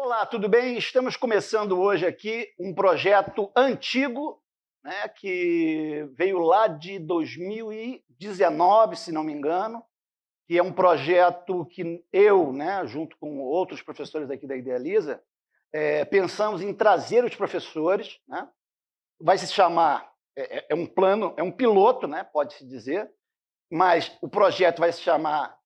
Olá, tudo bem? Estamos começando hoje aqui um projeto antigo, né, que veio lá de 2019, se não me engano, que é um projeto que eu, né, junto com outros professores aqui da Idealiza, pensamos em trazer os professores, né? Vai se chamar, é um plano, é um piloto, né, pode-se dizer, mas o projeto vai se chamar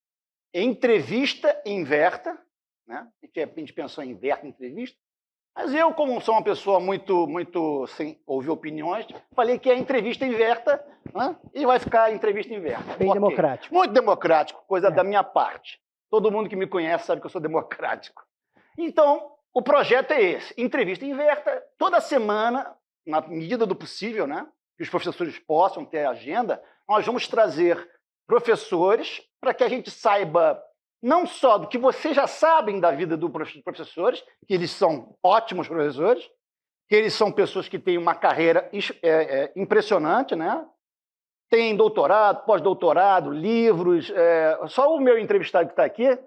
Entrevista Inverta, né? A gente pensou em Inverta Entrevista, mas eu, como sou uma pessoa muito sem ouvir opiniões, falei que é entrevista inverta, né? E vai ficar entrevista inverta. Bem Okay. democrático. Muito democrático, coisa da minha parte. Todo mundo que me conhece sabe que eu sou democrático. Então, o projeto é esse, entrevista inverta, toda semana, na medida do possível, né? Que os professores possam ter agenda, nós vamos trazer professores para que a gente saiba não só do que vocês já sabem da vida dos professores, que eles são ótimos professores, que eles são pessoas que têm uma carreira impressionante, né? Tem doutorado, pós-doutorado, livros. Só o meu entrevistado que está aqui,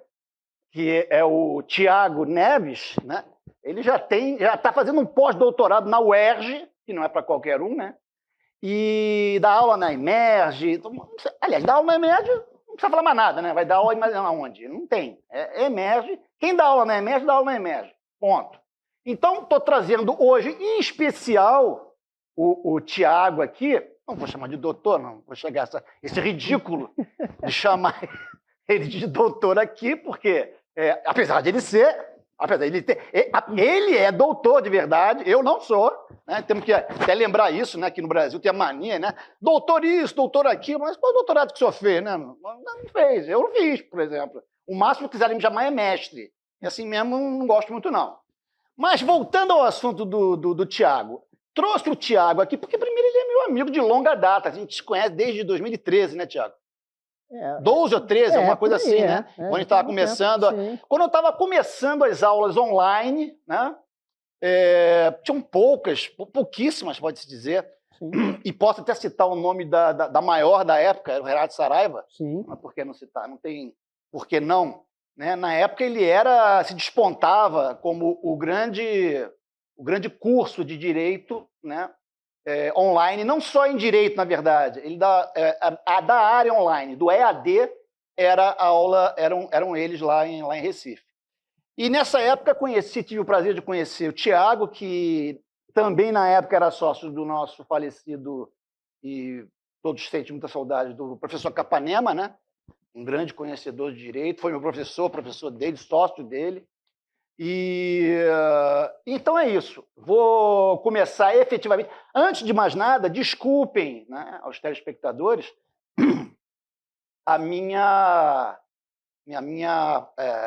que é o Tiago Neves, né? Ele já está fazendo um pós-doutorado na UERJ, que não é para qualquer um, né? E dá aula na Emerge. Aliás, dá aula na Emerge, não precisa falar mais nada, né? Vai dar aula aonde? Não tem. É Emerge. Quem dá aula na Emerge, dá aula na Emerge. Ponto. Então, estou trazendo hoje, em especial, o Tiago aqui. Não vou chamar de doutor, não. Vou chegar a esse ridículo de chamar ele de doutor aqui, porque, apesar de ele ser... Apesar de ele é doutor de verdade, eu não sou, né? Temos que até lembrar isso, né? Que no Brasil tem a mania, né? Doutor isso, doutor aquilo, mas qual é o doutorado que o senhor fez, né? Não fez, eu não fiz, por exemplo. O máximo que quiserem me chamar é mestre. E assim mesmo não gosto muito, não. Mas voltando ao assunto do Tiago, trouxe o Tiago aqui, porque primeiro ele é meu amigo de longa data, a gente se conhece desde 2013, né, Tiago? 12 ou 13, alguma coisa assim, né? Quando a gente estava começando. Quando eu estava começando as aulas online, né? Tinham pouquíssimas, pode-se dizer. Sim. E posso até citar o nome da maior da época, era o Renato Saraiva. Sim. Mas por que não citar? Não tem por que não. Né? Na época ele se despontava como o grande curso de direito, né? Online, não só em direito, na verdade, ele da área online, do EAD, eram eles lá em Recife. E nessa época tive o prazer de conhecer o Tiago, que também na época era sócio do nosso falecido, e todos sentem muita saudade, do professor Capanema, né? Um grande conhecedor de direito, foi meu professor dele, sócio dele. Então é isso. Vou começar efetivamente. Antes de mais nada, desculpem, né, aos telespectadores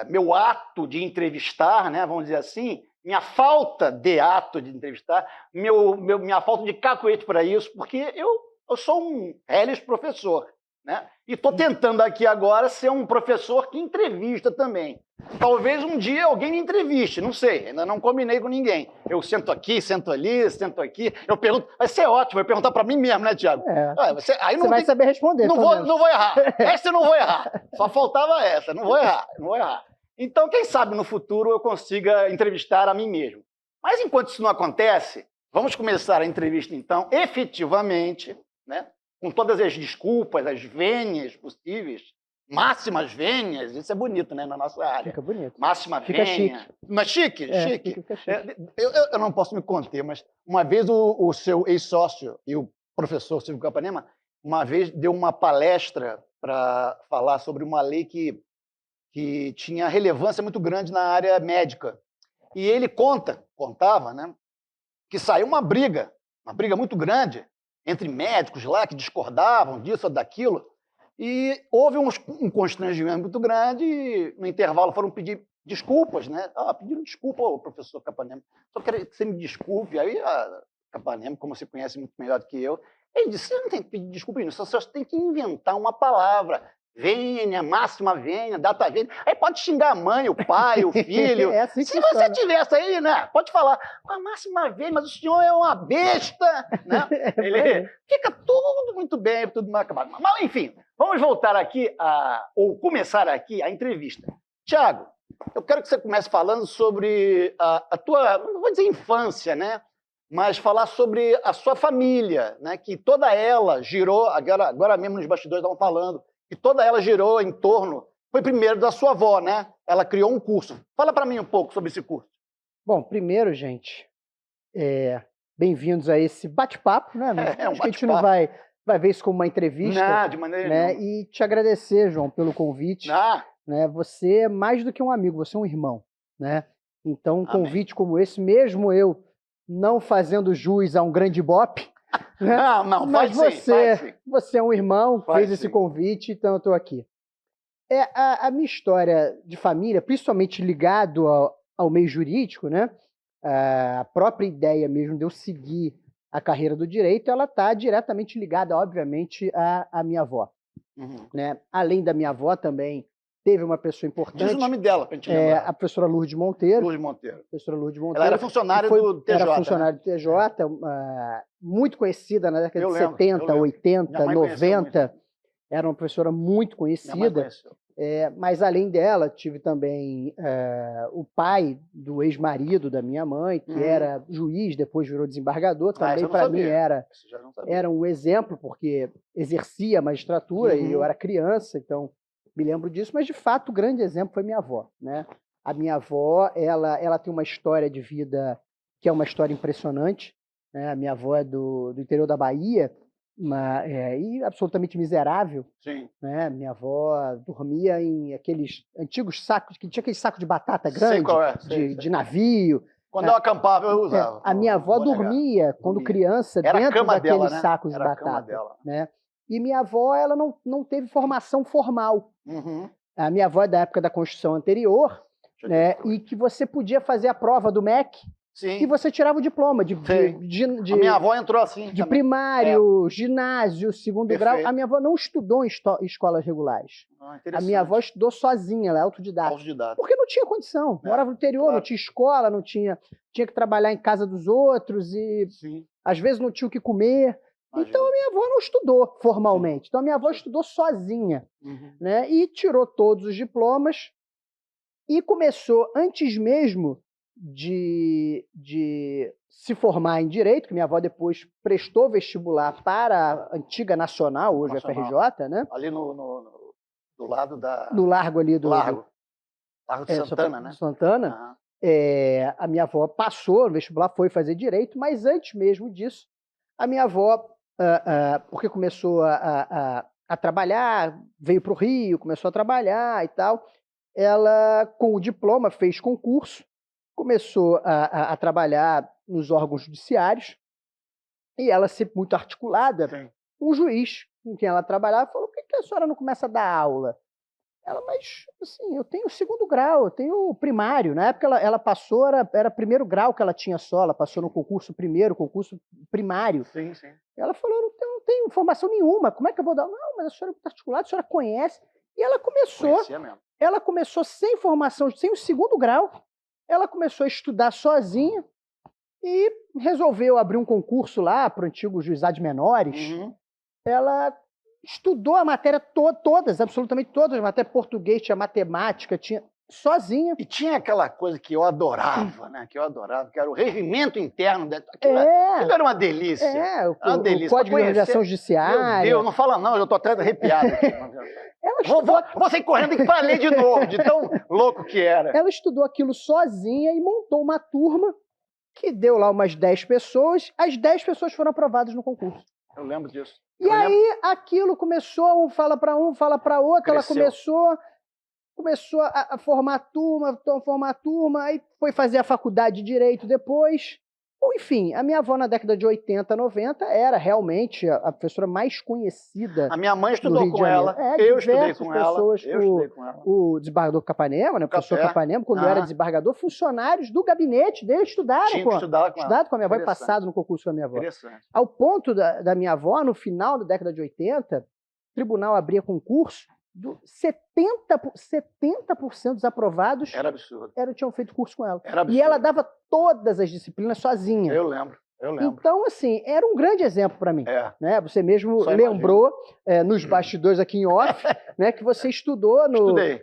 meu ato de entrevistar, né, vamos dizer assim, minha falta de ato de entrevistar, minha falta de cacuete para isso, porque eu sou um reles professor, né? E estou tentando aqui agora ser um professor que entrevista também. Talvez um dia alguém me entreviste, não sei, ainda não combinei com ninguém. Eu sento aqui, sento ali, sento aqui, eu pergunto, vai ser ótimo eu perguntar para mim mesmo, né, Tiago? Você vai saber responder. Não vou errar, essa eu não vou errar, só faltava essa, não vou errar. Então, quem sabe no futuro eu consiga entrevistar a mim mesmo. Mas enquanto isso não acontece, vamos começar a entrevista então, efetivamente, né? Com todas as desculpas, as vênias possíveis, máximas vênias, isso é bonito, né, na nossa área. Fica bonito. Máxima fica vênia. Chique. Mas chique? Chique. Fica chique. Eu não posso me conter, mas uma vez o seu ex-sócio e o professor Silvio Capanema, uma vez deu uma palestra para falar sobre uma lei que tinha relevância muito grande na área médica. E ele contava, né, que saiu uma briga muito grande entre médicos lá que discordavam disso ou daquilo, e houve um constrangimento muito grande, e no intervalo foram pedir desculpas, né? Pediram desculpa ao professor Capanema, só quero que você me desculpe. Aí a Capanema, como você conhece muito melhor do que eu, ele disse, você não tem que pedir desculpa, você só tem que inventar uma palavra, vênia, máxima vênia, data vênia, aí pode xingar a mãe, o pai, o filho. Assim se você tivesse aí, né, pode falar, a máxima vênia, mas o senhor é uma besta, né? Fica tudo muito bem, tudo mal acabado. Mas, enfim, vamos voltar aqui, ou começar aqui a entrevista. Tiago, Eu quero que você comece falando sobre a tua, não vou dizer infância, né? Mas falar sobre a sua família, né? Que toda ela girou, agora mesmo nos bastidores estavam falando, que toda ela girou em torno, foi primeiro da sua avó, né? Ela criou um curso. Fala para mim um pouco sobre esse curso. Bom, primeiro, gente, bem-vindos a esse bate-papo, né? Acho que a gente não vai ver isso como uma entrevista. Não, de maneira nenhuma. E te agradecer, João, pelo convite. Né? Você é mais do que um amigo, você é um irmão, né? Então, um convite como esse, mesmo eu não fazendo jus a um grande ibope, né? Não, mas você é um irmão, fez esse convite, então eu estou aqui. A minha história de família, principalmente ligado ao meio jurídico, né? A própria ideia mesmo de eu seguir a carreira do direito, ela está diretamente ligada, obviamente, à minha avó. Né? Além da minha avó também, teve uma pessoa importante. Diz o nome dela, para a gente lembrar. A professora Lourdes Monteiro. Professora Lourdes Monteiro. Ela era funcionária do TJ. Era funcionária do TJ, muito conhecida na década de 70, 80, 90. Era uma professora muito conhecida. Mas, além dela, tive também o pai do ex-marido da minha mãe, que era juiz, depois virou desembargador. Também, para mim, era um exemplo, porque exercia a magistratura e eu era criança, então me lembro disso. Mas, de fato, o grande exemplo foi minha avó, né? A minha avó, ela tem uma história de vida que é uma história impressionante, né? A minha avó é do interior da Bahia, e absolutamente miserável. Sim. Né? Minha avó dormia em aqueles antigos sacos, que tinha aquele saco de batata grande, de navio. Quando eu acampava, eu usava. A minha avó dormia, quando criança, dentro daqueles sacos de batata. Né? E minha avó, ela não teve formação formal. A minha avó é da época da Constituição anterior, né? E que você podia fazer a prova do MEC. Sim. E você tirava o diploma de a minha avó entrou assim. De primário, ginásio, segundo grau. A minha avó não estudou em escolas regulares. A minha avó estudou sozinha, ela é autodidata. Porque não tinha condição. Morava no interior, não tinha escola, tinha que trabalhar em casa dos outros e às vezes não tinha o que comer. Então a minha avó não estudou formalmente. Então a minha avó estudou sozinha, né? E tirou todos os diplomas e começou, antes mesmo de se formar em Direito, que minha avó depois prestou vestibular para a antiga Nacional, hoje a FRJ, né? Ali do lado da... No largo ali do... Largo de Santana, né? Santana. A minha avó passou no vestibular, foi fazer Direito, mas antes mesmo disso, a minha avó, porque começou a trabalhar, veio para o Rio, começou a trabalhar e tal, ela, com o diploma, fez concurso, começou a trabalhar nos órgãos judiciários e ela, sempre muito articulada, um juiz com quem ela trabalhava falou: por que a senhora não começa a dar aula? Ela, mas assim, eu tenho segundo grau, eu tenho primário. Na época ela passou, era primeiro grau que ela tinha só, ela passou no concurso primário. Sim. Ela falou: eu não tenho formação nenhuma, como é que eu vou dar? Não, mas a senhora é muito articulada, a senhora conhece. E ela começou sem formação, sem o segundo grau. Ela começou a estudar sozinha e resolveu abrir um concurso lá para o antigo juizado de menores. Ela estudou a matéria todas, absolutamente todas, até português, tinha matemática, tinha sozinha. E tinha aquela coisa que eu adorava, né? Que era o regimento interno. Aquilo era uma delícia. O Código de Organização Judiciária. Meu Deus, não fala não, eu estou até arrepiado aqui. Vou sair correndo para ler de novo, de tão louco que era. Ela estudou aquilo sozinha e montou uma turma que deu lá umas 10 pessoas. As 10 pessoas foram aprovadas no concurso. Eu lembro disso. E aí aquilo começou, um fala para outro, Cresceu. Ela começou a formar turma, aí foi fazer a faculdade de Direito depois. Enfim, a minha avó na década de 80, 90 era realmente a professora mais conhecida. A minha mãe estudou com ela, eu estudei com ela. O desembargador Capanema, né, o professor Capanema, quando era desembargador, funcionários do gabinete dele estudaram com a minha avó e passado no concurso com a minha avó. Ao ponto da minha avó, no final da década de 80, o tribunal abria concurso, 70% dos aprovados era absurdo. Tinham feito curso com ela. Era absurdo. E ela dava todas as disciplinas sozinha. Eu lembro. Eu lembro. Então, assim, era um grande exemplo para mim. Né? Você mesmo Só lembrou nos bastidores aqui em off, né, que você estudou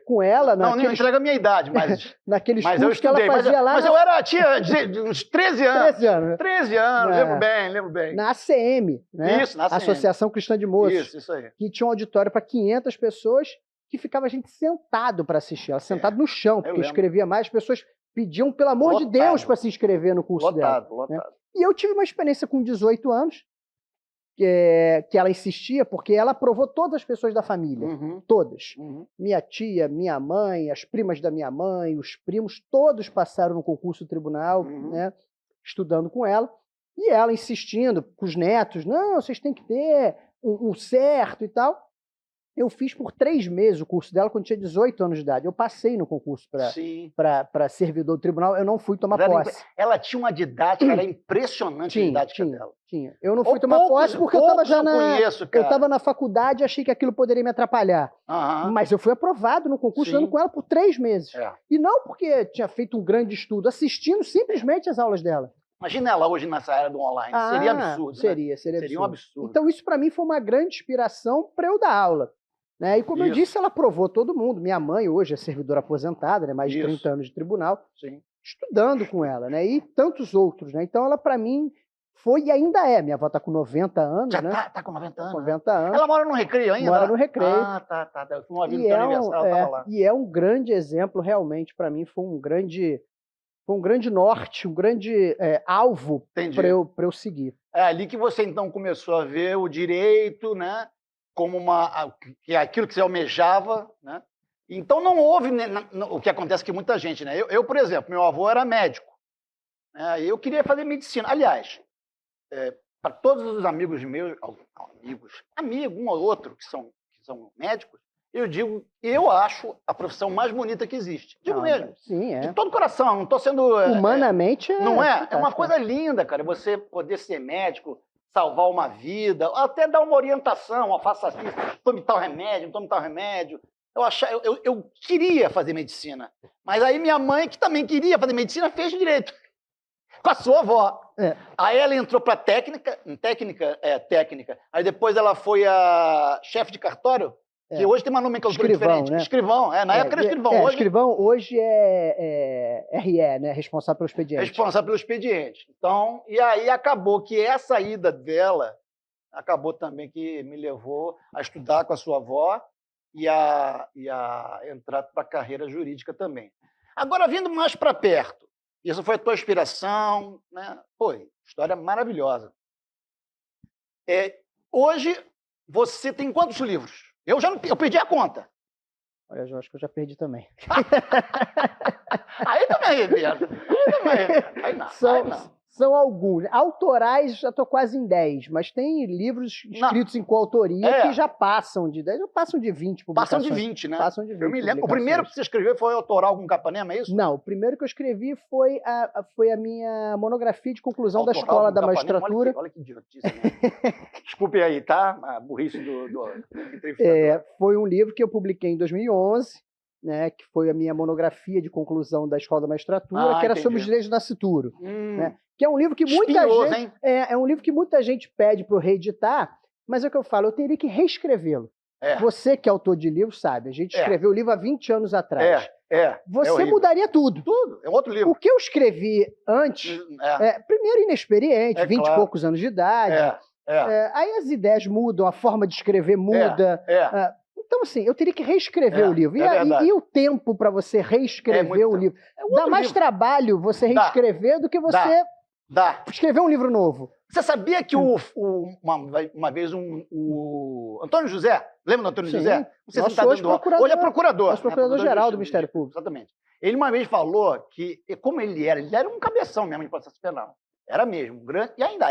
com ela. Não entrega a minha idade, mas... naqueles cursos que ela fazia lá... Mas eu tinha uns 13 anos. 13 anos. Né? 13 anos, lembro bem. Na ACM, né? Isso, na ACM. Associação Cristã de Moços. Isso aí. Que tinha um auditório para 500 pessoas, que ficava a gente sentado para assistir. Ela sentado no chão, porque escrevia mais, as pessoas pediam, pelo amor de Deus, para se inscrever no curso dela. Lotado. Né? E eu tive uma experiência com 18 anos, que ela insistia, porque ela aprovou todas as pessoas da família. Todas. Minha tia, minha mãe, as primas da minha mãe, os primos, todos passaram no concurso do tribunal, né, estudando com ela. E ela insistindo com os netos, não, vocês têm que ter um certo e tal. Eu fiz por 3 meses o curso dela quando tinha 18 anos de idade. Eu passei no concurso para servidor do tribunal, eu não fui tomar posse. Ela tinha uma didática, era impressionante a didática dela. Tinha. Eu não fui tomar posse porque eu estava já eu estava na faculdade e achei que aquilo poderia me atrapalhar. Mas eu fui aprovado no concurso, estudando com ela por 3 meses. E não porque tinha feito um grande estudo, assistindo simplesmente as aulas dela. Imagina ela hoje nessa era do online. Seria absurdo. Seria absurdo. Um absurdo. Então isso para mim foi uma grande inspiração para eu dar aula. Né? E como eu disse, ela aprovou todo mundo. Minha mãe hoje é servidora aposentada, né? Mais de 30 anos de tribunal, estudando com ela, né? E tantos outros. Né? Então ela, para mim, foi e ainda é. Minha avó está com 90 anos. Já né? tá com 90 anos. 90 anos. Ela mora no Recreio ainda? Mora no Recreio. Tá. Eu fui uma vida do aniversário, ela tava lá. E é um grande exemplo, realmente, para mim, foi um grande norte, um grande alvo para eu seguir. É ali que você, então, começou a ver o direito, né? Como aquilo que você almejava, né? Então não houve o que acontece com muita gente, né? Eu, por exemplo, meu avô era médico, né? Eu queria fazer medicina. Aliás, para todos os amigos meus, um ou outro que são médicos, eu acho a profissão mais bonita que existe. Digo mesmo. Sim, de todo coração, não estou sendo... Humanamente não é? É uma coisa linda, cara, você poder ser médico, salvar uma vida, até dar uma orientação, faça assim, tome tal remédio, não tome tal remédio. Eu queria fazer medicina, mas aí minha mãe, que também queria fazer medicina, fez direito, com a sua avó. Aí ela entrou para técnica, aí depois ela foi a chefe de cartório, que hoje tem uma nomenclatura diferente. Né? Escrivão, na época era escrivão. Hoje... Escrivão hoje é RE, né? Responsável pelo expediente. Responsável pelo expediente. Então, e aí acabou que essa ida dela acabou também que me levou a estudar com a sua avó e a entrar para a carreira jurídica também. Agora, vindo mais para perto, isso foi a tua inspiração, né? Foi, história maravilhosa. Hoje, você tem quantos livros? Eu perdi a conta. Olha, eu acho que eu já perdi também. Aí também, Pedro. Aí não. São alguns. Autorais, já estou quase em 10, mas tem livros escritos em coautoria que já passam de 10, já passam de 20 publicações. Passam de 20, né? Passam de 20. Eu me lembro. O primeiro que você escreveu foi Autoral com Capanema, é isso? Não, o primeiro que eu escrevi foi a minha monografia de conclusão da Escola da Magistratura. Olha que idiotice, né? Desculpe aí, tá? A burrice do entrevistador. Foi um livro que eu publiquei em 2011, né, que foi a minha monografia de conclusão da Escola da Magistratura, que era sobre os direitos do nascituro. Né? Que é um livro que muita gente pede para eu reeditar, mas é o que eu falo, eu teria que reescrevê-lo. Você que é autor de livro sabe, a gente escreveu o livro há 20 anos atrás. Você mudaria tudo. Tudo, é outro livro. O que eu escrevi antes, primeiro inexperiente, 20 e poucos anos de idade, aí as ideias mudam, a forma de escrever muda. Então, assim, eu teria que reescrever o livro. E o tempo para você reescrever o livro? Dá mais trabalho você reescrever do que você escrever um livro novo. Você sabia que uma vez o Antônio José, lembra do Antônio José? Não sei se hoje é procurador. Nosso procurador-geral do Ministério Público. Exatamente. Ele uma vez falou que, como ele era um cabeção mesmo de processo penal. Era mesmo, e ainda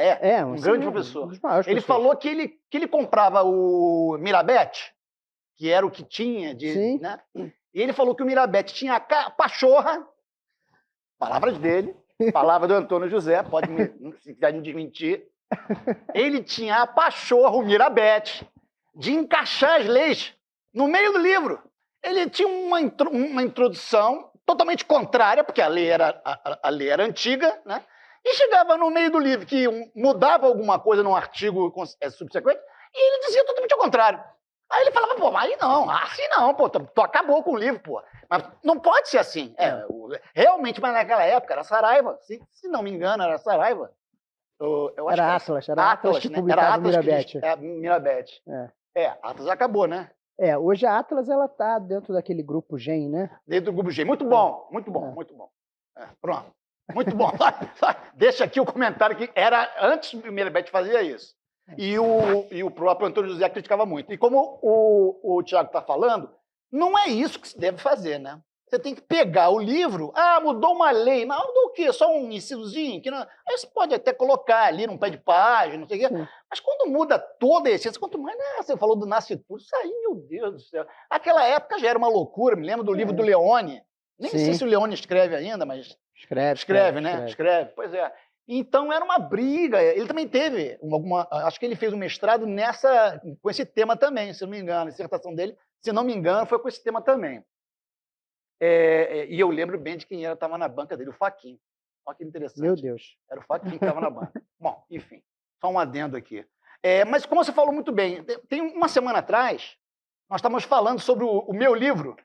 um grande professor. Ele falou que ele comprava o Mirabete, que era o que tinha né? E ele falou que o Mirabete tinha a pachorra, palavras dele, palavra do Antônio José, se quiser me desmentir, ele tinha a pachorra, o Mirabete, de encaixar as leis no meio do livro. Ele tinha uma introdução totalmente contrária, porque a lei era antiga, né? E chegava no meio do livro que mudava alguma coisa num artigo subsequente e ele dizia totalmente ao contrário. Aí ele falava, pô, mas aí não, assim não, pô, tu acabou com o livro, pô. Mas não pode ser assim. Realmente, mas naquela época era Saraiva, se não me engano, era Saraiva. Eu acho era Atlas que publicava Mirabete. Mirabete. Atlas acabou, né? Hoje a Atlas, ela tá dentro daquele grupo GEM, né? Dentro do grupo GEM. Muito bom, muito bom, muito bom. Pronto. Muito bom. Deixa aqui o comentário que era antes o Mirabete fazia isso. E o próprio Antônio José criticava muito. E como o Tiago está falando, não é isso que se deve fazer, né? Você tem que pegar o livro, mudou uma lei, mas mudou o quê? Só um incisozinho? Que não... Aí você pode até colocar ali num pé de página, não sei o quê. Sim. Mas quando muda toda a essência, quanto mais, você falou do Nascituro, isso aí, meu Deus do céu. Aquela época já era uma loucura, me lembro do livro do Leone. Nem sei se o Leone escreve ainda, mas... Escreve, né? Escreve, pois é. Então era uma briga. Ele também teve acho que ele fez um mestrado com esse tema também, se não me engano. A dissertação dele, se não me engano, foi com esse tema também. E eu lembro bem de quem estava na banca dele, o Fachin. Olha que interessante. Meu Deus. Era o Fachin que estava na banca. Bom, enfim, só um adendo aqui. Mas como você falou muito bem, tem uma semana atrás, nós estávamos falando sobre o meu livro,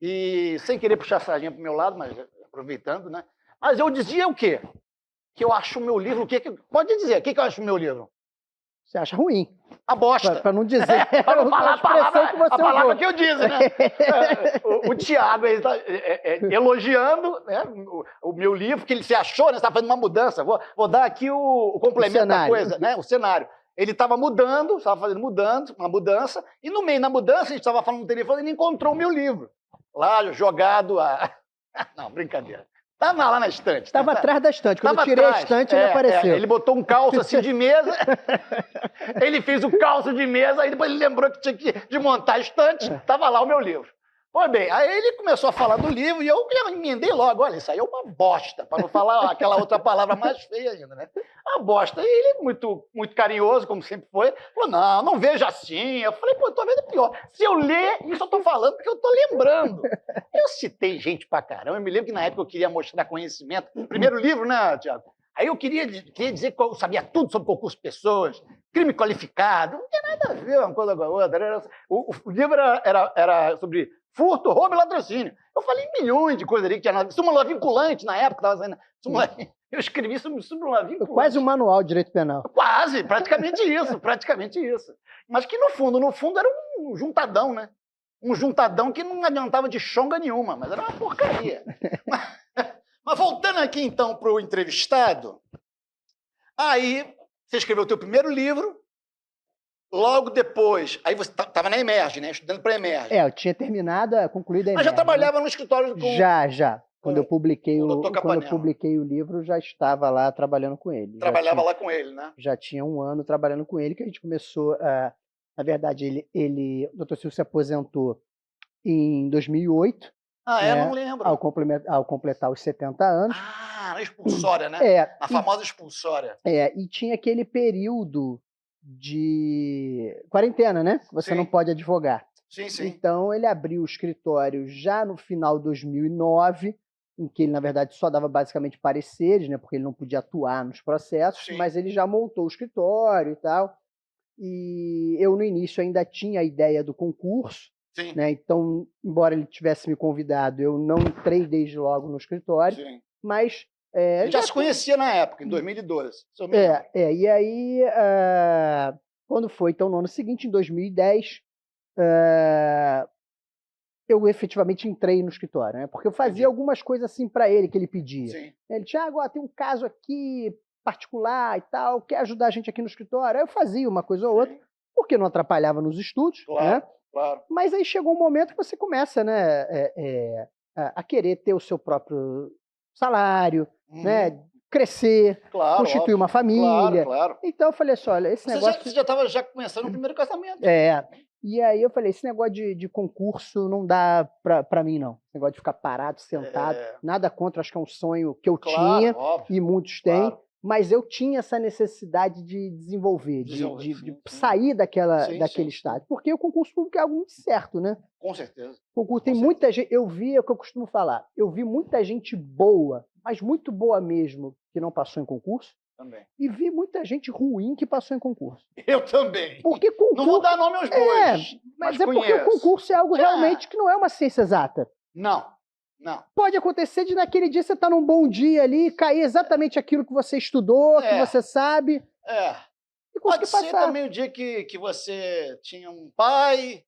e sem querer puxar a sardinha para o meu lado, mas aproveitando, né? Mas eu dizia o quê? Que eu acho o meu livro... Pode dizer, o que eu acho o meu livro? Você acha ruim. A bosta. Para não dizer. Para não falar a palavra que eu disse, né? O Tiago está elogiando, né, o meu livro, que ele se achou, né? Você está fazendo uma mudança. Vou dar aqui o complemento da coisa, né? O cenário. Ele estava fazendo uma mudança, e no meio da mudança, a gente estava falando no telefone, ele encontrou o meu livro. Lá, jogado Não, brincadeira. Estava lá na estante. Estava atrás da estante. Quando eu tirei a estante, ele apareceu. Ele botou um calço assim de mesa. Ele fez o calço de mesa, aí depois ele lembrou que tinha de montar a estante. Estava lá o meu livro. Pois bem, aí ele começou a falar do livro e eu emendei logo. Olha, isso aí é uma bosta, para não falar aquela outra palavra mais feia ainda, né? A bosta. E ele, muito, muito carinhoso, como sempre foi, falou, não veja assim. Eu falei, pô, tô vendo pior. Se eu ler, isso eu tô falando porque eu tô lembrando. Eu citei gente pra caramba. Eu me lembro que na época eu queria mostrar conhecimento. Primeiro livro, né, Tiago? Aí eu queria dizer que eu sabia tudo sobre concurso de pessoas, crime qualificado. Não tinha nada a ver uma coisa com a outra. O livro era sobre furto, roubo e latrocínio. Eu falei milhões de coisas ali que tinha nada. Súmula vinculante na época, estava saindo. Eu escrevi sobre súmula vinculante. Quase um manual de direito penal. Quase, praticamente isso. Mas que no fundo era um juntadão, né? Um juntadão que não adiantava de chonga nenhuma, mas era uma porcaria. Mas voltando aqui então para o entrevistado, aí você escreveu o teu primeiro livro. Logo depois, aí você estava na Emerge, né? Estudando para a Emerge. Eu tinha concluído a Emerge. Mas já trabalhava no escritório com... Já. Quando eu publiquei o livro, já estava lá trabalhando com ele. Trabalhava lá com ele, né? Já tinha 1 ano trabalhando com ele, que a gente começou a... Na verdade, o Dr. Silvio se aposentou em 2008. Né, não lembro. Ao completar os 70 anos. Na expulsória, né? Na famosa expulsória. E tinha aquele período de quarentena, né? Você não pode advogar. Sim. Então, ele abriu o escritório já no final de 2009, em que ele, na verdade, só dava basicamente pareceres, né? Porque ele não podia atuar nos processos, mas ele já montou o escritório e tal. E eu, no início, ainda tinha a ideia do concurso, né? Então, embora ele tivesse me convidado, eu não entrei desde logo no escritório, mas... a gente já se conhecia na época, em 2012. E aí, quando foi, então, no ano seguinte, em 2010, eu efetivamente entrei no escritório, né? Porque eu fazia algumas coisas assim para ele, que ele pedia. Ele, Tiago, tem um caso aqui particular e tal, quer ajudar a gente aqui no escritório? Aí eu fazia uma coisa ou outra, porque não atrapalhava nos estudos, né? Claro. Mas aí chegou um momento que você começa, né, a querer ter o seu próprio salário, né, crescer, constituir uma família. Claro. Então eu falei assim, olha, esse negócio... Você já estava começando o primeiro casamento. E aí eu falei, esse negócio de concurso não dá pra mim, não. Esse negócio de ficar parado, sentado, nada contra, acho que é um sonho que eu tinha, óbvio, e muitos têm, mas eu tinha essa necessidade de desenvolver, de sair daquele estágio. Porque o concurso público é algo muito certo, né? Com certeza. O concurso tem muita gente, é o que eu costumo falar, eu vi muita gente boa, mas muito boa mesmo, que não passou em concurso. Também. E vi muita gente ruim que passou em concurso. Eu também. Porque concurso... Não vou dar nome aos bois. Mas é porque o concurso é algo realmente que não é uma ciência exata. Não. Pode acontecer de naquele dia você estar num bom dia ali, cair exatamente aquilo que você estudou, que você sabe. E pode ser também o dia que você tinha um pai,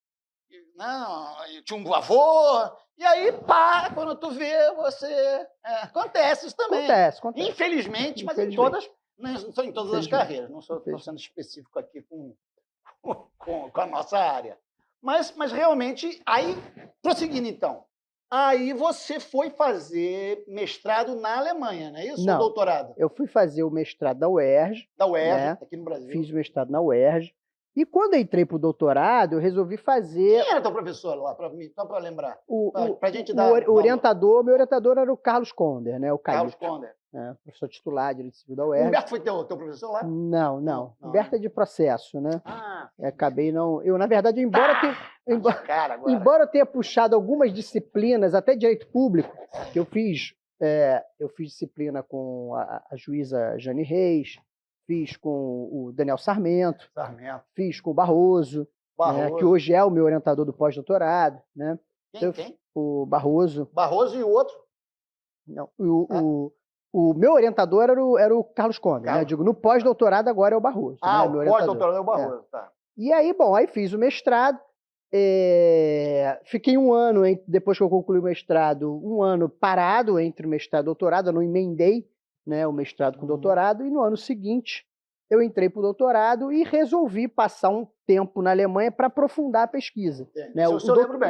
tinha um avô, e aí, pá, quando tu vê, você... acontece isso também. Acontece. Infelizmente, mas em todas as carreiras. Não estou sendo específico aqui com a nossa área. Mas realmente, aí, prosseguindo então, aí você foi fazer mestrado na Alemanha, não é isso? Não, ou doutorado? Eu fui fazer o mestrado da UERJ. Da UERJ, aqui no Brasil. Fiz o mestrado na UERJ. E quando eu entrei para o doutorado, eu resolvi fazer... Quem era teu professor lá, só para lembrar? Pra gente dar meu orientador era o Carlos Conder, né? O Carlos Conder. Professor titular de Direito Civil da UERJ. Humberto foi teu professor lá? Não. Humberto é de processo, né? Acabei não... Eu, na verdade, embora eu tenha puxado algumas disciplinas, até Direito Público, que eu fiz disciplina com a juíza Jane Reis, fiz com o Daniel Sarmento. Fiz com o Barroso. Né, que hoje é o meu orientador do pós-doutorado. Né? Quem? O Barroso. Barroso e o outro? Não, o meu orientador era o Carlos Conder. Né? Eu digo, no pós-doutorado agora é o Barroso. Né? O pós-doutorado é o Barroso, tá. E aí, aí fiz o mestrado. Fiquei um ano, depois que eu concluí o mestrado, um ano parado entre o mestrado e o doutorado. Eu não emendei, né, o mestrado com o doutorado, e no ano seguinte eu entrei para o doutorado e resolvi passar um tempo na Alemanha para aprofundar a pesquisa. Né? O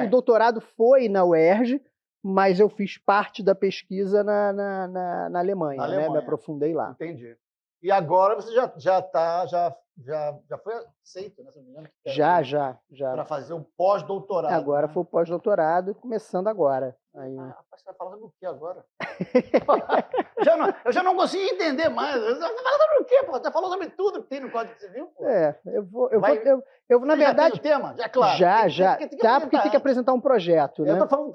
doutorado foi na UERJ, mas eu fiz parte da pesquisa na Alemanha, né? Me aprofundei lá. Entendi. E agora você já foi aceito, né? Já. Para fazer o pós-doutorado. Agora foi o pós-doutorado, começando agora. Aí... Você está falando o que agora? eu já não consigo entender mais. Você está falando o quê, pô? Você está falando sobre tudo que tem no Código Civil, pô. Na verdade... o tema? Já, claro. Já. Porque tem que apresentar um projeto, né? Eu tô falando,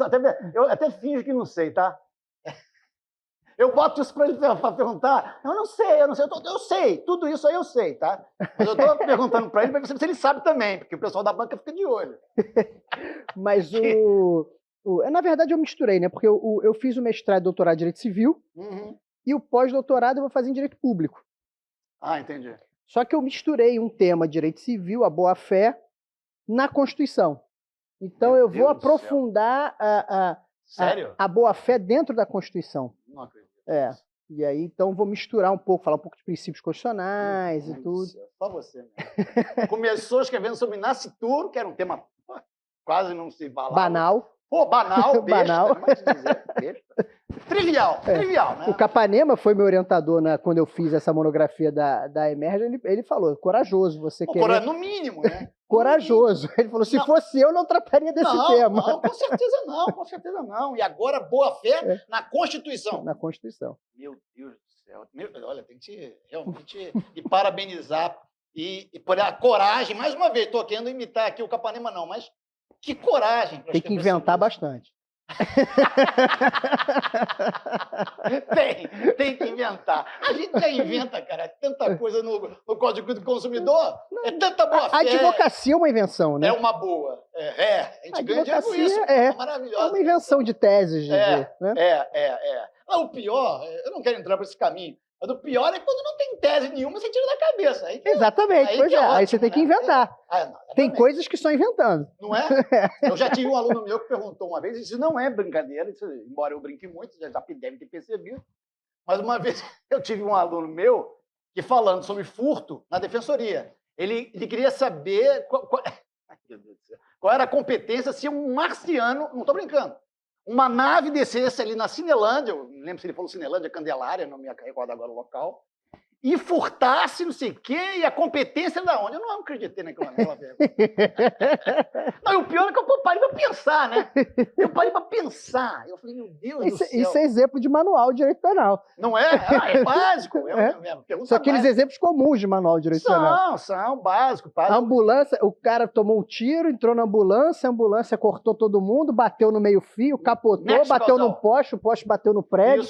eu até finjo que não sei, tá? Eu boto isso para ele perguntar. Eu não sei. Eu sei. Tudo isso aí eu sei, tá? Mas eu estou perguntando para ele para ver se ele sabe também, porque o pessoal da banca fica de olho. Mas na verdade, eu misturei, né? Porque eu fiz o mestrado e doutorado em Direito Civil e o pós-doutorado eu vou fazer em Direito Público. Entendi. Só que eu misturei um tema Direito Civil, a boa-fé, na Constituição. Então, eu vou aprofundar a boa-fé dentro da Constituição. Não acredito. E aí, então, vou misturar um pouco, falar um pouco de princípios constitucionais e tudo. Só você, né? Começou escrevendo sobre nascituro, que era um tema quase não se falava. Banal. Banal, besta. Banal. Besta. Trivial, né? O Capanema foi meu orientador quando eu fiz essa monografia da Emerge, ele falou, corajoso, você quer... No mínimo, né? Corajoso. Ele falou, se fosse eu, não trataria desse tema. Não, com certeza não. E agora, boa-fé na Constituição. Na Constituição. Meu Deus do céu. Olha, tem que realmente parabenizar e por a coragem. Mais uma vez, estou querendo imitar aqui o Capanema, não, mas que coragem. Tem que inventar bastante. Tem que inventar. A gente já inventa, cara, tanta coisa no Código do Consumidor. É tanta boa fé. A advocacia é uma invenção, né? É uma boa. A gente ganha dinheiro com isso. É maravilhoso. É uma invenção de teses. Né? Não, o pior, eu não quero entrar por esse caminho, mas o pior é quando não tem tese nenhuma, você tira da cabeça. Exatamente, aí você tem que inventar. Tem coisas que só inventando. Não é? Eu já tive um aluno meu que perguntou uma vez, isso não é brincadeira, embora eu brinque muito, já deve ter percebido, mas uma vez eu tive um aluno meu que falando sobre furto na defensoria, ele queria saber qual era a competência se um marciano, não estou brincando, uma nave descesse ali na Cinelândia, eu não lembro se ele falou Cinelândia, Candelária, não me recordo agora o local, e furtasse, não sei o quê, e a competência da onde? Eu não acreditei naquela pergunta. Não, e o pior é que eu parei para pensar, né? Eu parei para pensar. Eu falei, meu Deus do céu. Isso é exemplo de manual de direito penal. Não é? É básico. São aqueles exemplos comuns de manual de direito penal. São básico. A ambulância, o cara tomou um tiro, entrou na ambulância, a ambulância cortou todo mundo, bateu no meio-fio, capotou, bateu no poste, o poste bateu no prédio,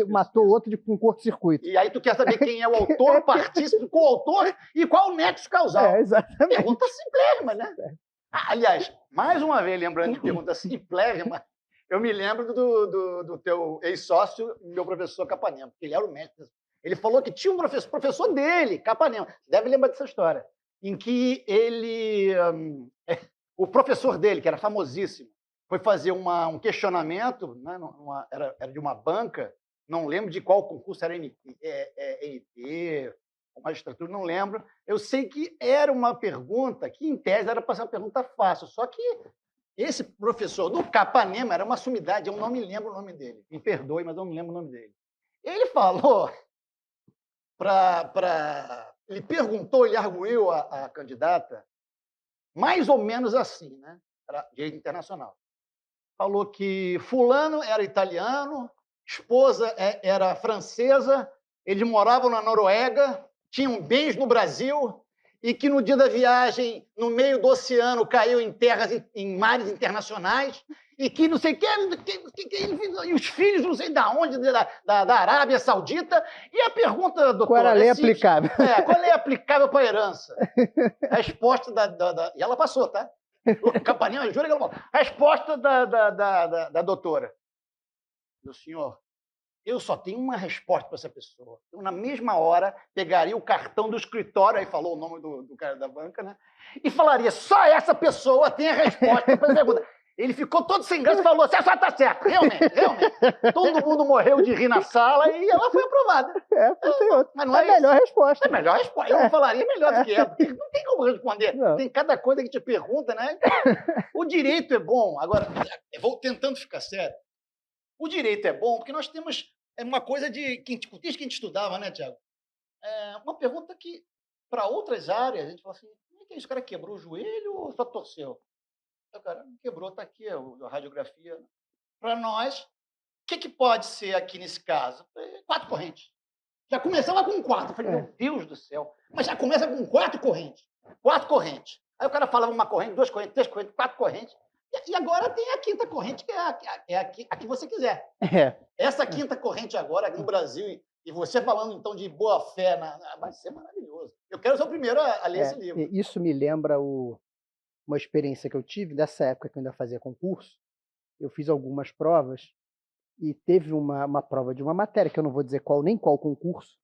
matou o outro com curto-circuito. E aí tu quer saber quem é o autor, o partícipe, o coautor e qual o nexo causal. Exatamente. Pergunta simplérrima, né? Aliás, mais uma vez, lembrando de pergunta simplérrima, eu me lembro do teu ex-sócio, meu professor Capanema, porque ele era o mestre. Ele falou que tinha um professor dele, Capanema, deve lembrar dessa história, em que ele, o professor dele, que era famosíssimo, foi fazer um questionamento, né, era de uma banca, não lembro de qual concurso, era NP, magistratura, não lembro. Eu sei que era uma pergunta que, em tese, era para ser uma pergunta fácil, só que esse professor do Capanema era uma sumidade, eu não me lembro o nome dele. Me perdoe, mas eu não lembro o nome dele. Ele falou ele perguntou, ele arguiu a candidata, mais ou menos assim, né? Era direito internacional. Falou que fulano era italiano, esposa era francesa, eles moravam na Noruega, tinham bens no Brasil e que no dia da viagem, no meio do oceano, caiu em terras, em mares internacionais e que não sei o que, e os filhos não sei de onde, da Arábia Saudita. E a pergunta, doutor... Qual era a lei aplicável? Qual a lei aplicável para a herança? A resposta E ela passou, tá? O Capanema, jura que ela falou. A resposta da doutora. Meu senhor, eu só tenho uma resposta para essa pessoa. Eu, na mesma hora, pegaria o cartão do escritório, aí falou o nome do cara da banca, né? E falaria, só essa pessoa tem a resposta para a pergunta. Ele ficou todo sem graça e falou, você só está certo, realmente. Todo mundo morreu de rir na sala e ela foi aprovada. Não tem outra. Mas não é a melhor resposta. É a melhor resposta. Eu não falaria melhor do que ela, porque não tem como responder. Não. Tem cada coisa que te pergunta, né? O direito é bom. Agora, eu vou tentando ficar sério. O direito é bom porque nós temos uma coisa desde que a gente estudava, né, Tiago? Uma pergunta que, para outras áreas, a gente fala assim, como é que é isso? O cara quebrou o joelho ou só torceu? O cara quebrou, está aqui a radiografia. Para nós, o que pode ser aqui nesse caso? 4 correntes. Já começava com 4. Eu falei, meu Deus do céu. Mas já começa com 4 correntes. 4 correntes. Aí o cara falava uma corrente, 2 correntes, 3 correntes, 4 correntes. E agora tem a 5ª corrente, que é a que você quiser. Essa 5ª corrente agora, aqui no Brasil, e você falando, então, de boa-fé, vai ser maravilhoso. Eu quero ser o primeiro a ler esse livro. Isso me lembra uma experiência que eu tive, dessa época que eu ainda fazia concurso. Eu fiz algumas provas e teve uma prova de uma matéria, que eu não vou dizer nem qual concurso,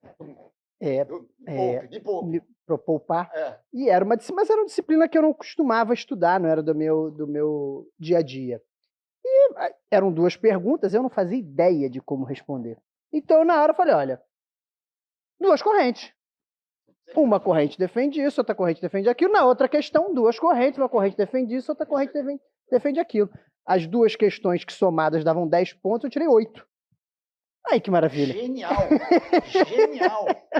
para poupar. E era mas era uma disciplina que eu não costumava estudar, não era do meu dia a dia. E eram 2 perguntas, eu não fazia ideia de como responder. Então, na hora, eu falei, olha, 2 correntes. Uma corrente defende isso, outra corrente defende aquilo. Na outra questão, 2 correntes, uma corrente defende isso, outra corrente defende aquilo. As 2 questões que somadas davam 10 pontos, eu tirei 8. Aí, que maravilha.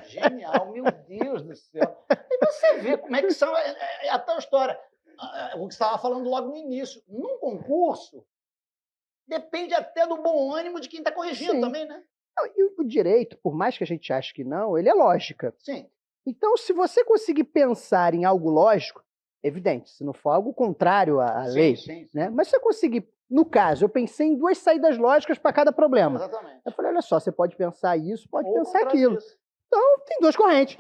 Genial, meu Deus do céu. E você vê como é que são, a tal história. O que você estava falando logo no início. Num concurso, depende até do bom ânimo de quem está corrigindo também, né? E o direito, por mais que a gente ache que não, ele é lógica. Sim. Então, se você conseguir pensar em algo lógico, evidente, se não for algo contrário à lei, né? Mas se você conseguir, no caso, eu pensei em 2 saídas lógicas para cada problema. Exatamente. Eu falei, olha só, você pode pensar isso, pode pensar aquilo. Então, tem 2 correntes.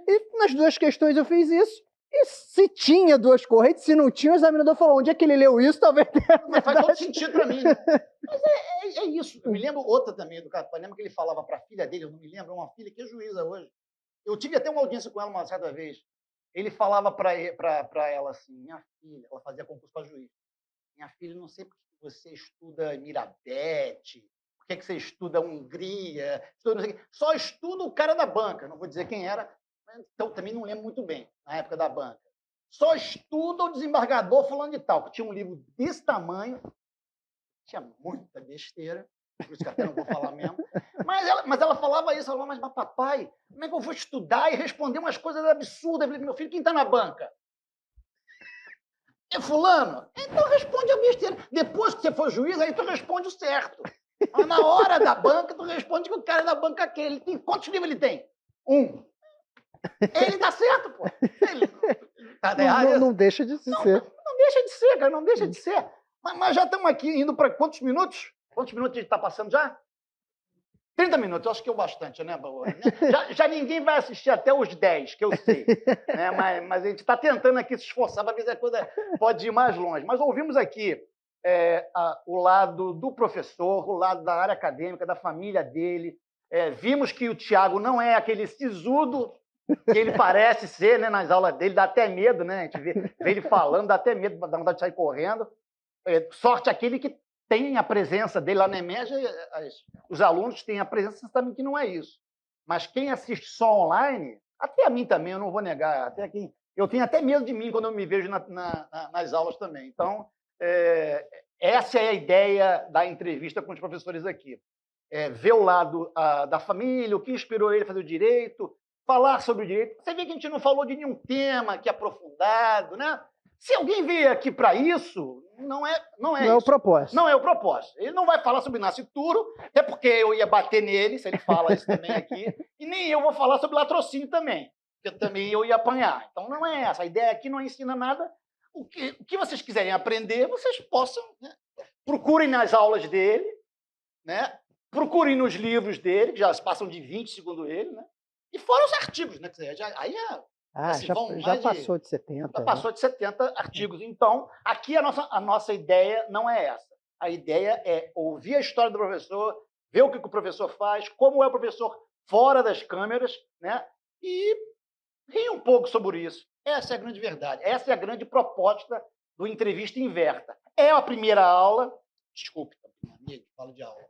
E nas 2 questões eu fiz isso. E se tinha 2 correntes, se não tinha, o examinador falou, onde é que ele leu isso? Talvez tenha. Mas faz todo sentido para mim. Né? Mas é isso. Eu me lembro outra também do Capanema, que ele falava para a filha dele, eu não me lembro, uma filha que é juíza hoje. Eu tive até uma audiência com ela uma certa vez. Ele falava para ela assim, minha filha, ela fazia concurso para juiz. Minha filha, não sei por que você estuda Mirabete, por que você estuda Hungria, só estuda o cara da banca, não vou dizer quem era, então também não lembro muito bem, na época da banca. Só estuda o desembargador fulano de tal, que tinha um livro desse tamanho, tinha muita besteira, por isso que até não vou falar mesmo. Mas ela falava isso, ela falava, mas papai, como é que eu vou estudar e responder umas coisas absurdas? Eu falei, meu filho, quem está na banca? É fulano? Então responde a besteira. Depois que você for juiz, aí tu responde o certo. Mas na hora da banca, tu responde que o cara da banca quer. Ele tem, quantos livros ele tem? 1. Ele dá certo, pô. Não deixa de ser. Não deixa de ser, cara, não deixa de ser. Mas já estamos aqui indo para quantos minutos? Quantos minutos a gente está passando já? 30 minutos, acho que é o bastante, né, Baú? Já ninguém vai assistir até os 10, que eu sei. Né? Mas a gente está tentando aqui se esforçar para ver se a coisa pode ir mais longe. Mas ouvimos aqui o lado do professor, o lado da área acadêmica, da família dele. Vimos que o Tiago não é aquele sisudo que ele parece ser, né, nas aulas dele, dá até medo, né? A gente vê ele falando, dá até medo, dá vontade de sair correndo. Sorte aquele que tem a presença dele lá na EMEG, os alunos têm a presença também, que não é isso. Mas quem assiste só online, até a mim também, eu não vou negar, até quem, eu tenho até medo de mim quando eu me vejo nas aulas também. Então, essa é a ideia da entrevista com os professores aqui. Ver o lado da família, o que inspirou ele a fazer o direito, falar sobre o direito. Você vê que a gente não falou de nenhum tema aqui aprofundado, né? Se alguém veio aqui para isso, não é o propósito. Não é o propósito. Ele não vai falar sobre nascituro, até porque eu ia bater nele, se ele fala isso também aqui, e nem eu vou falar sobre latrocínio também, porque também eu ia apanhar. Então não é essa. A ideia aqui não ensina nada. O que vocês quiserem aprender, vocês possam, né? Procurem nas aulas dele, né? Procurem nos livros dele, que já passam de 20, segundo ele, né? E fora os artigos, né? Aí já passou de 70. Já passou de 70 artigos. Então, aqui a nossa ideia não é essa. A ideia é ouvir a história do professor, ver o que o professor faz, como é o professor fora das câmeras, né? E rir um pouco sobre isso. Essa é a grande verdade. Essa é a grande proposta do Entrevista Inverta. É a primeira aula. Desculpe, amigo, falo de aula.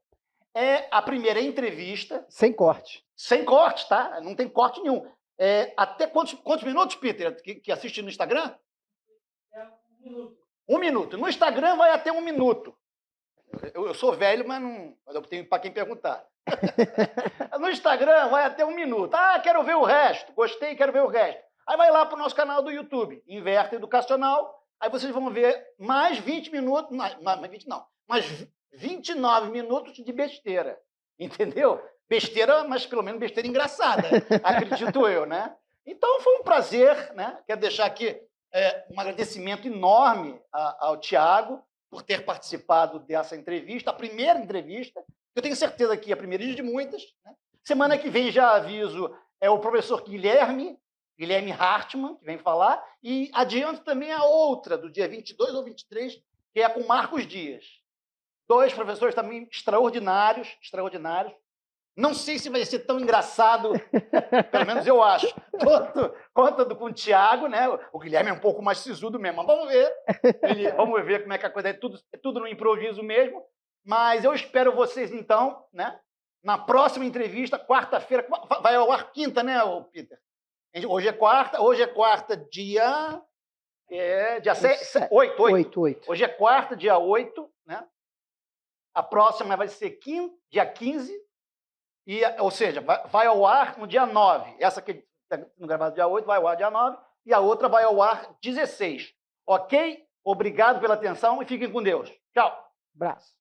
É a primeira entrevista. Sem corte. Sem corte, tá? Não tem corte nenhum. Até quantos minutos, Peter, que assiste no Instagram? 1 minuto. 1 minuto. No Instagram vai até 1 minuto. Eu sou velho, mas eu tenho para quem perguntar. No Instagram vai até 1 minuto. Ah, quero ver o resto. Gostei, quero ver o resto. Aí vai lá para o nosso canal do YouTube, Inverta Educacional. Aí vocês vão ver mais 20 minutos, mais 29 minutos de besteira. Entendeu? Besteira, mas pelo menos besteira engraçada, acredito eu, né? Então foi um prazer, né? Quero deixar aqui um agradecimento enorme ao Tiago por ter participado dessa entrevista, a primeira entrevista. Eu tenho certeza que é a primeira de muitas, né? Semana que vem, já aviso, o professor Guilherme Hartmann, que vem falar, e adianto também a outra, do dia 22 ou 23, que é com Marcos Dias. 2 professores também extraordinários. Não sei se vai ser tão engraçado, pelo menos eu acho, quanto com o Tiago, né? O Guilherme é um pouco mais sisudo mesmo, mas vamos ver. Vamos ver como é que a coisa é, tudo no improviso mesmo. Mas eu espero vocês, então, né? Na próxima entrevista, quarta-feira, vai ao ar quinta, né, Peter? Hoje é quarta, dia 8. Hoje é quarta, dia 8, né? A próxima vai ser dia 15, ou seja, vai ao ar no dia 9. Essa que está gravada dia 8 vai ao ar dia 9, e a outra vai ao ar 16. Ok? Obrigado pela atenção e fiquem com Deus. Tchau. Abraço.